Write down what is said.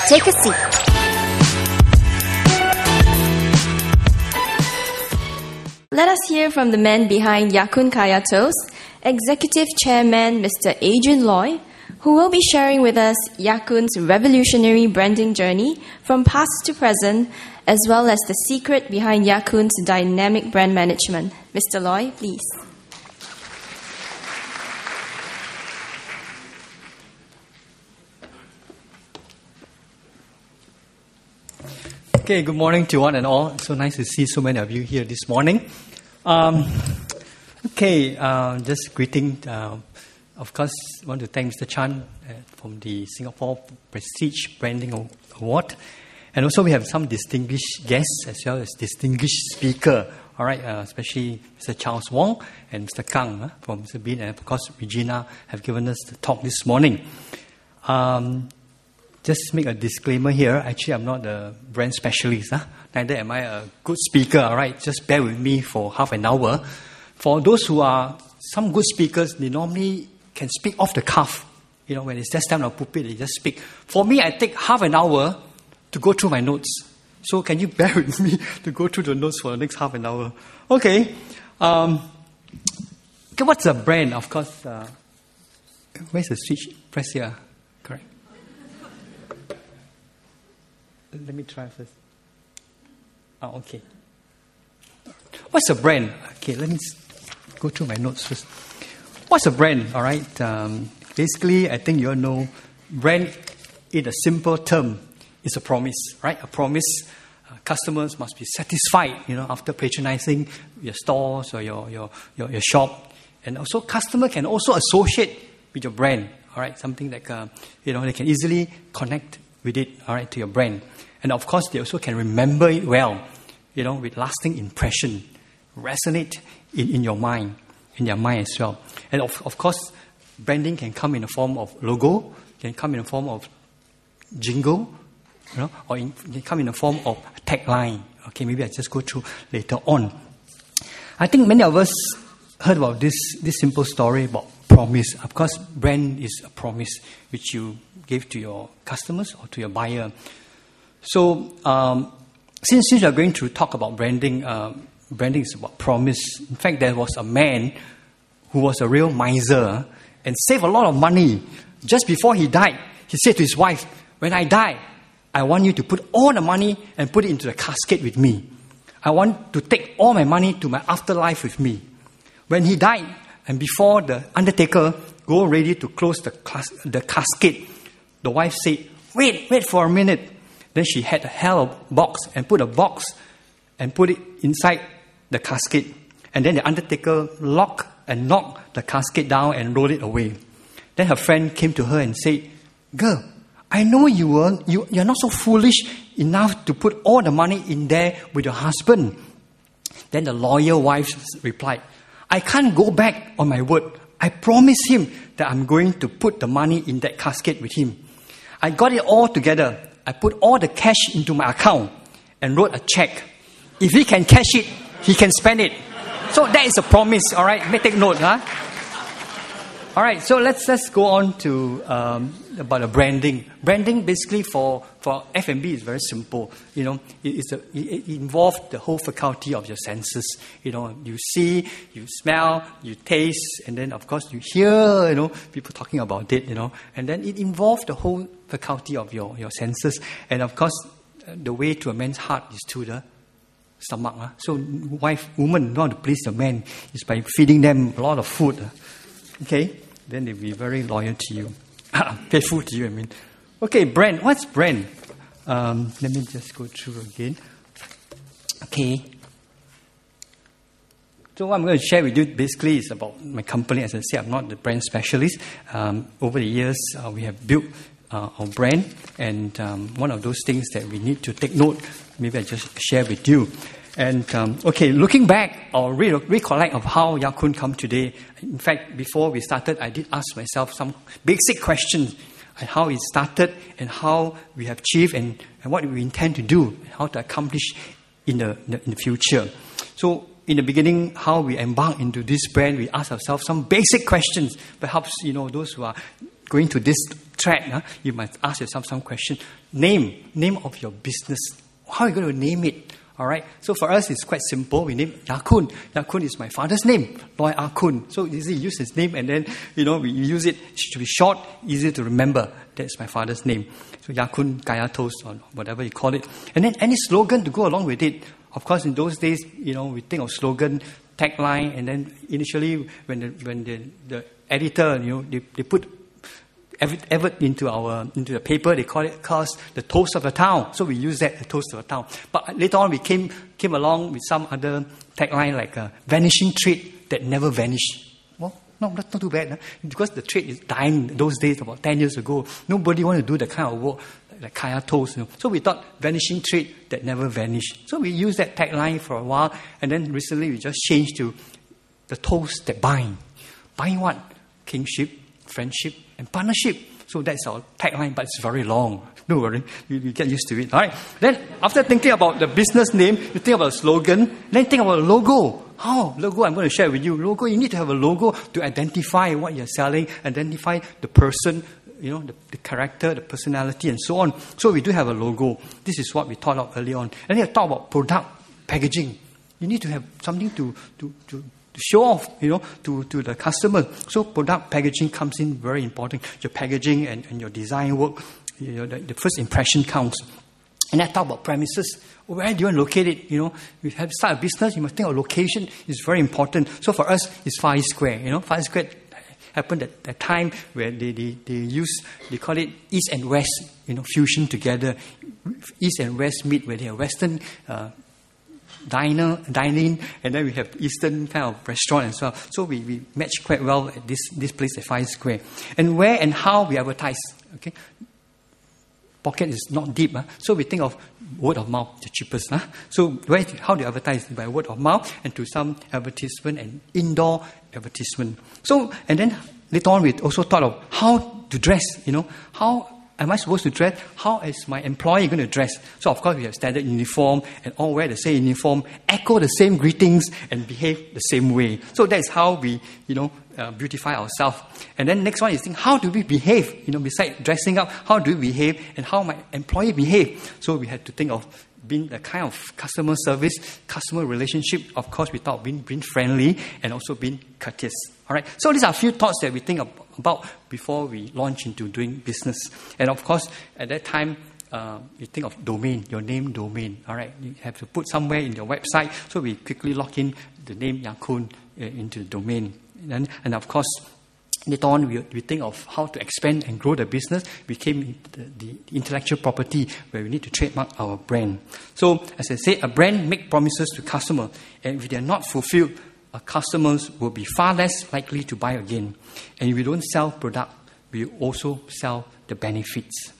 Take a seat. Let us hear from the man behind Ya Kun Kaya Toast, Executive Chairman Mr. Adrian Loi, who will be sharing with us Ya Kun's revolutionary branding journey from past to present, as well as the secret behind Ya Kun's dynamic brand management. Mr. Loi, please. Okay, good morning to one and all. So nice to see so many of you here this morning. Just greeting. Of course, I want to thank Mr. Chan from the Singapore Prestige Branding Award. And also we have some distinguished guests as well as distinguished speaker. All right, especially Mr. Charles Wong and Mr. Kang from Mr. Bean. And of course, Regina have given us the talk this morning. Just make a disclaimer here. Actually, I'm not a brand specialist. Neither am I a good speaker. All right, just bear with me for half an hour. For those who are some good speakers, they normally can speak off the cuff. You know, when it's just time on pulpit, they just speak. For me, I take half an hour to go through my notes. So can you bear with me to go through the notes for the next half an hour? Okay. What's a brand? Of course, where's the switch? Press here. Correct. Let me try first. Okay. What's a brand? Okay, let me go through my notes first. What's a brand? All right. Basically, I think you all know, brand in a simple term is a promise, right? A promise. Customers must be satisfied, after patronizing your stores or your shop. And also, customer can also associate with your brand, all right? Something like, they can easily connect with it, all right, to your brand. And of course, they also can remember it well, with lasting impression, resonate in your mind, in their mind as well. And of course, branding can come in the form of logo, can come in the form of jingle, or it can come in the form of tagline. Okay, maybe I just go through later on. I think many of us heard about this simple story about promise. Of course, brand is a promise which you give to your customers or to your buyer. So, since you are going to talk about branding, branding is about promise. In fact, there was a man who was a real miser and saved a lot of money. Just before he died, he said to his wife, "When I die, I want you to put all the money and put it into the casket with me. I want to take all my money to my afterlife with me." When he died, and before the undertaker go ready to close the casket, the wife said, wait for a minute. Then she had a hell box and put a box and put it inside the casket. And then the undertaker locked and knocked the casket down and rolled it away. Then her friend came to her and said, "Girl, I know you're not so foolish enough to put all the money in there with your husband." Then the loyal wife replied, "I can't go back on my word. I promised him that I'm going to put the money in that casket with him. I got it all together. I put all the cash into my account and wrote a check. If he can cash it, he can spend it." So that is a promise, all right? Take note, All right, so let's go on to about the branding. Branding basically for F&B is very simple. It involves the whole faculty of your senses. You see, you smell, you taste, and then of course you hear, people talking about it, and then it involves the whole faculty of your senses. And of course, the way to a man's heart is through the stomach. So woman know how to please the man is by feeding them a lot of food. Okay, then they'll be very loyal to you. Faithful to you, I mean. Okay, brand. What's brand? Let me just go through again. Okay. So what I'm going to share with you basically is about my company. As I said, I'm not the brand specialist. Over the years, we have built our brand. And one of those things that we need to take note, maybe I just share with you. And, looking back or recollect of how Ya Kun come today. In fact, before we started, I did ask myself some basic questions on how it started and how we have achieved and what we intend to do, and how to accomplish in the future. So, in the beginning, how we embark into this brand, we ask ourselves some basic questions. Perhaps, those who are going to this thread, you might ask yourself some question. Name of your business. How are you going to name it? All right. So for us, it's quite simple. We name Ya Kun. Ya Kun is my father's name, Loi Kun. So easy, use his name, and then we use it to be short, easy to remember. That's my father's name. So Ya Kun Kaya Toast, or whatever you call it. And then any slogan to go along with it. Of course, in those days, we think of slogan, tagline, and then initially when the editor, they put advert into the paper, they call it the toast of the town. So we use that, the toast of the town. But later on, we came along with some other tagline like vanishing trade that never vanished. Well, no, that's not too bad. Because the trade is dying those days, about 10 years ago. Nobody wanted to do the kind of work like Kaya Toast. So we thought vanishing trade that never vanished. So we used that tagline for a while, and then recently we just changed to the toast that bind. Bind what? Kingship, friendship, and partnership. So that's our tagline, but it's very long. Don't worry, you get used to it. All right. Then after thinking about the business name, you think about a slogan, then think about a logo. Logo, I'm going to share with you. Logo, you need to have a logo to identify what you're selling, identify the person, the character, the personality, and so on. So we do have a logo. This is what we thought of early on. And then we talk about product packaging. You need to have something to show off, to the customer. So product packaging comes in very important. Your packaging and your design work, the first impression counts. And I talk about premises. Where do you want to locate it? You have to start a business, you must think of location. It's very important. So for us, it's 5 Square. 5 Square happened at that time where they call it East and West, fusion together. East and West meet where they have Western dining, and then we have Eastern kind of restaurant as well. So we match quite well at this place at 5 Square. And where and how we advertise. Okay, pocket is not deep, so we think of word of mouth, the cheapest. So how do you advertise? By word of mouth and to some advertisement and indoor advertisement. So, and then later on we also thought of how to dress. How am I supposed to dress? How is my employee going to dress? So, of course, we have standard uniform and all wear the same uniform, echo the same greetings, and behave the same way. So, that's how we, beautify ourselves. And then next one is think, how do we behave? Besides dressing up, how do we behave and how my employee behave? So, we had to think of being the kind of customer service, customer relationship. Of course, we thought being friendly and also being courteous. All right. So, these are a few thoughts that we think about before we launch into doing business. And of course, at that time, you think of domain, your name domain. All right, you have to put somewhere in your website. So we quickly lock in the name Ya Kun into the domain. And of course, later on, we think of how to expand and grow the business. We came the intellectual property where we need to trademark our brand. So as I said, a brand makes promises to customers, and if they are not fulfilled, our customers will be far less likely to buy again. And if we don't sell product, we also sell the benefits.